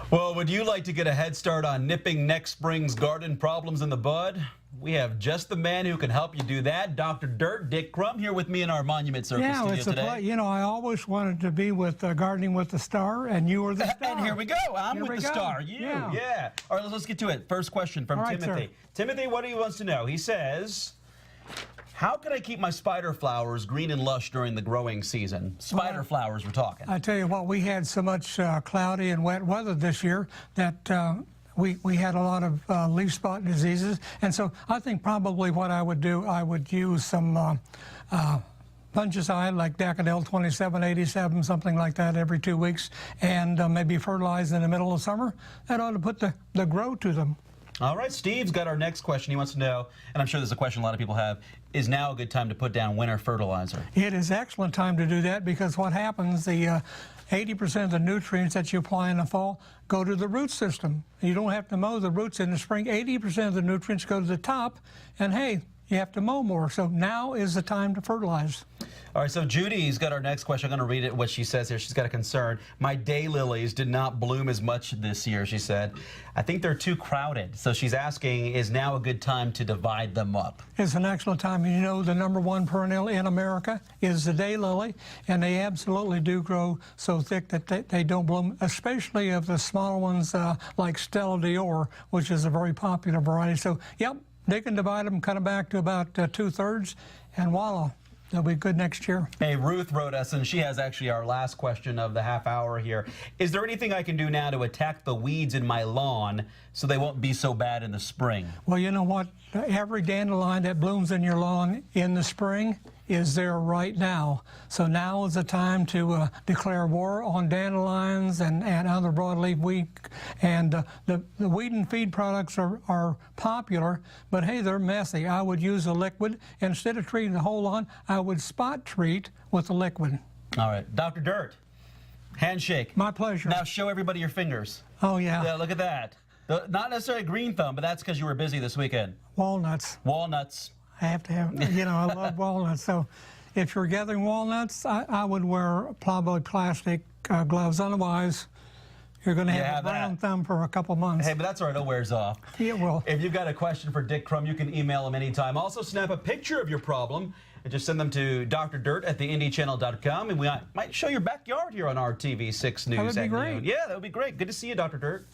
Well, would you like to get a head start on nipping next spring's garden problems in the bud? We have just the man who can help you do that. Dr. Dirt, Dick Crum, here with me in our Monument Circus studio today. You know, I always wanted to be with Gardening with the Star, and you were the star. And here we go. I'm with the star. Yeah. All right, let's get to it. First question from Timothy. Timothy, what do he wants to know? He says, how can I keep my spider flowers green and lush during the growing season? Spider flowers, we're talking. I tell you what, we had so much cloudy and wet weather this year that we had a lot of leaf spot diseases. And so I think probably what I would do, I would use some fungicide like Daffodil 2787, something like that, every 2 weeks, and maybe fertilize in the middle of summer. That ought to put the grow to them. All right, Steve's got our next question. He wants to know, and I'm sure there's a question a lot of people have, is now a good time to put down winter fertilizer? It is excellent time to do that, because what happens, the 80% of the nutrients that you apply in the fall go to the root system. You don't have to mow the roots in the spring. 80% of the nutrients go to the top, and hey, you have to mow more. So now is the time to fertilize. All right, so Judy's got our next question. I'm going to read it, what she says here. She's got a concern. My daylilies did not bloom as much this year, she said. I think they're too crowded. So she's asking, is now a good time to divide them up? It's an excellent time. You know, the #1 perennial in America is the daylily, and they absolutely do grow so thick that they don't bloom, especially of the smaller ones like Stella d'Or, which is a very popular variety. So, yep, they can divide them, cut them back to about 2/3, and voila. They'll be good next year. Hey, Ruth wrote us, and she has actually our last question of the half hour here. Is there anything I can do now to attack the weeds in my lawn so they won't be so bad in the spring? Well, you know what? Every dandelion that blooms in your lawn in the spring is there right now. So now is the time to declare war on dandelions and other broadleaf weed. And the weed and feed products are popular, but hey, they're messy. I would use a liquid. Instead of treating the whole lawn, I would spot treat with a liquid. All right. Dr. Dirt, handshake. My pleasure. Now show everybody your fingers. Oh, yeah. Yeah, look at that. Not necessarily a green thumb, but that's because you were busy this weekend. Walnuts. Walnuts. I have to have, you know, I love walnuts. So if you're gathering walnuts, I would wear probably plastic gloves. Otherwise, you're going to have a brown thumb for a couple months. Hey, but that's all right. It wears off. Yeah, well. If you've got a question for Dick Crum, you can email him anytime. Also, snap a picture of your problem and just send them to drdirt@theindychannel.com, and we might show your backyard here on RTV 6 News. That would be great. Yeah, that would be great. Good to see you, Dr. Dirt.